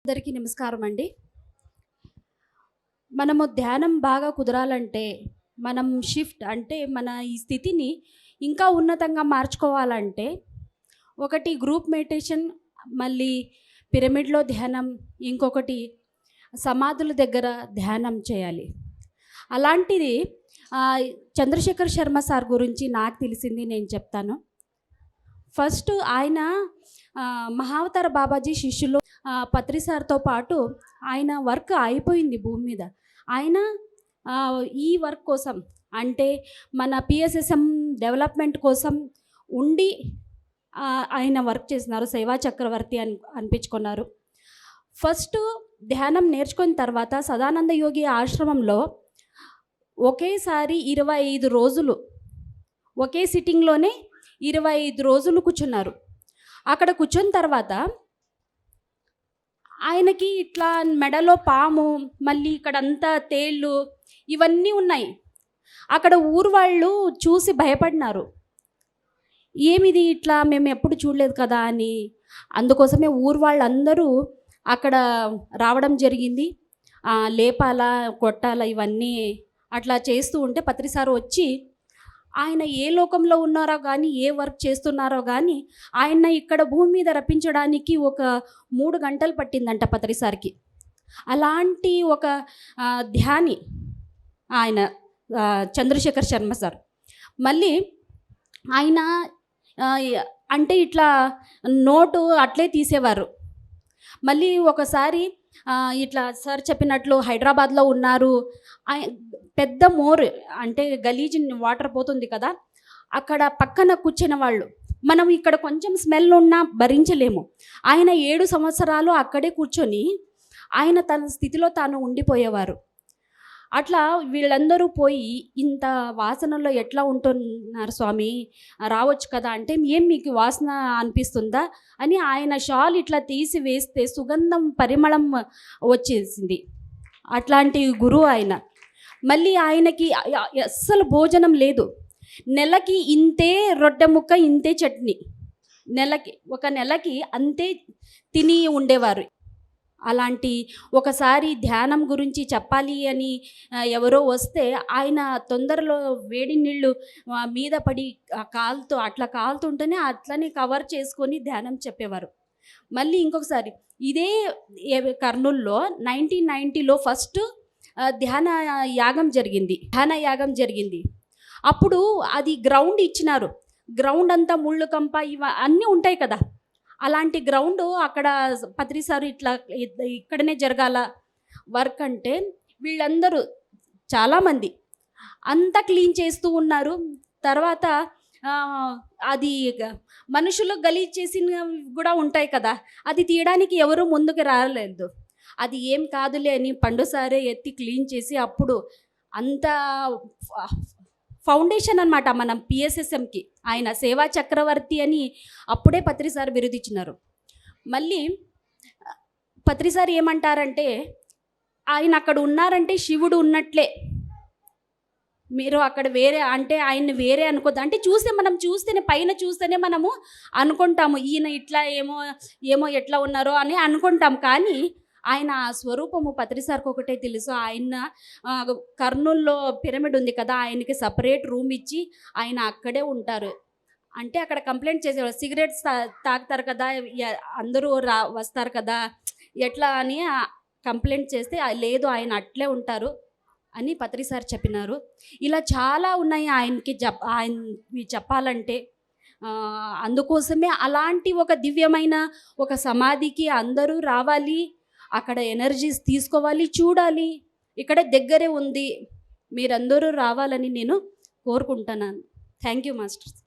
అందరికీ నమస్కారం అండి. మనము ధ్యానం బాగా కుదరాలంటే మనం షిఫ్ట్ అంటే మన ఈ స్థితిని ఇంకా ఉన్నతంగా మార్చుకోవాలంటే ఒకటి గ్రూప్ మెడిటేషన్, మళ్ళీ పిరమిడ్లో ధ్యానం, ఇంకొకటి సమాధుల దగ్గర ధ్యానం చేయాలి. అలాంటిది చంద్రశేఖర్ శర్మ సార్ గురించి నాకు తెలిసింది నేను చెప్తాను. ఫస్ట్ ఆయన మహావతార బాబాజీ శిష్యులు పత్రి సార్తో పాటు ఆయన వర్క్ అయిపోయింది భూమి మీద. ఆయన ఈ వర్క్ కోసం అంటే మన పిఎస్ఎస్ఎం డెవలప్మెంట్ కోసం ఉండి ఆయన వర్క్ చేస్తున్నారు. సేవా చక్రవర్తి అనిపించుకున్నారు. ఫస్ట్ ధ్యానం నేర్చుకున్న తర్వాత సదానంద యోగి ఆశ్రమంలో ఒకేసారి 25 రోజులు ఒకే సిట్టింగ్లోనే 25 రోజులు కూర్చున్నారు. అక్కడ కూర్చున్న తర్వాత ఆయనకి ఇట్లా మెడలో పాము, మళ్ళీ ఇక్కడంతా తేళ్ళు ఇవన్నీ ఉన్నాయి. అక్కడ ఊరు వాళ్ళు చూసి భయపడినారు. ఏమిది ఇట్లా మేము ఎప్పుడు చూడలేదు కదా అని. అందుకోసమే ఊరు వాళ్ళందరూ అక్కడ రావడం జరిగింది. లేపాల కొట్టాల ఇవన్నీ అట్లా చేస్తూ ఉంటే పత్రిసారు వచ్చి ఆయన ఏ లోకంలో ఉన్నారో కానీ, ఏ వర్క్ చేస్తున్నారో కానీ ఆయన ఇక్కడ భూమి మీద రప్పించడానికి ఒక 3 గంటలు పట్టిందంట పత్రిసార్కి. అలాంటి ఒక ధ్యాని ఆయన చంద్రశేఖర్ శర్మ సార్. మళ్ళీ ఆయన అంటే ఇట్లా నోటు అట్లే తీసేవారు. మళ్ళీ ఒకసారి ఇట్లా సార్ చెప్పినట్లు హైదరాబాద్లో ఉన్నారు. పెద్ద మోర్ అంటే గలీజ్ వాటర్ పోతుంది కదా, అక్కడ పక్కన కూర్చున్న వాళ్ళు మనం ఇక్కడ కొంచెం స్మెల్ ఉన్నా భరించలేము. ఆయన 7 సంవత్సరాలు అక్కడే కూర్చొని ఆయన తన స్థితిలో తాను ఉండిపోయేవారు. అట్లా వీళ్ళందరూ పోయి ఇంత వాసనలో ఎట్లా ఉంటున్నారు స్వామి, రావచ్చు కదా అంటే, ఏం మీకు వాసన అనిపిస్తుందా అని ఆయన షాల్ ఇట్లా తీసి వేస్తే సుగంధం పరిమళం వచ్చేసింది. అట్లాంటి గురువు ఆయన. మళ్ళీ ఆయనకి అస్సలు భోజనం లేదు. నెలకి ఇంతే రొట్టె ముక్క, ఇంతే చట్నీ, ఒక నెలకి అంతే తిని ఉండేవారు. అలాంటి ఒకసారి ధ్యానం గురించి చెప్పాలి అని ఎవరో వస్తే ఆయన తొందరలో వేడి నీళ్ళు మీద పడి కాలుతో అట్లా కాలుతుంటేనే అట్లనే కవర్ చేసుకొని ధ్యానం చెప్పేవారు. మళ్ళీ ఇంకొకసారి ఇదే కర్నూల్లో 1990లో ఫస్ట్ ధ్యాన యాగం జరిగింది. అప్పుడు అది గ్రౌండ్ ఇచ్చినారు. గ్రౌండ్ అంతా ముళ్ళు కంప అన్నీ ఉంటాయి కదా. అలాంటి గ్రౌండ్ అక్కడ పత్రిసారు ఇట్లా ఇక్కడనే జరగాల వర్క్ అంటే వీళ్ళందరూ చాలామంది అంతా క్లీన్ చేస్తూ ఉన్నారు. తర్వాత అది మనుషులు గలీజ్ చేసిన కూడా ఉంటాయి కదా, అది తీయడానికి ఎవరు ముందుకు రాలేదు. అది ఏం కాదులే అని పండుసారే ఎత్తి క్లీన్ చేసి అప్పుడు అంత ఫౌండేషన్ అనమాట మనం పిఎస్ఎస్ఎంకి ఆయన సేవా చక్రవర్తి అని అప్పుడే పత్రిసారి బిరుదిచ్చినారు. మళ్ళీ పత్రిసారి ఏమంటారంటే, ఆయన అక్కడ ఉన్నారంటే శివుడు ఉన్నట్లే, మీరు అక్కడ వేరే అంటే ఆయన్ని వేరే అనుకోద్దు అంటే మనం చూస్తేనే పైన చూస్తేనే మనము అనుకుంటాము ఈయన ఇట్లా ఏమో ఎట్లా ఉన్నారో అని అనుకుంటాం. కానీ ఆయన స్వరూపము పత్రిసార్కి ఒకటే తెలుసు. ఆయన కర్నూల్లో పిరమిడ్ ఉంది కదా, ఆయనకి సపరేట్ రూమ్ ఇచ్చి ఆయన అక్కడే ఉంటారు. అంటే అక్కడ కంప్లైంట్ చేసేవారు, సిగరెట్స్ తాగుతారు కదా, అందరూ వస్తారు కదా ఎట్లా అని కంప్లైంట్ చేస్తే లేదు ఆయన అట్లే ఉంటారు అని పత్రిసార్ చెప్పినారు. ఇలా చాలా ఉన్నాయి ఆయనకి చెప్పాలంటే. అందుకోసమే అలాంటి ఒక దివ్యమైన ఒక సమాధికి అందరూ రావాలి, అక్కడ ఎనర్జీస్ తీసుకోవాలి, చూడాలి. ఇక్కడ దగ్గరే ఉంది, మీరందరూ రావాలని నేను కోరుకుంటున్నాను. Thank you masters.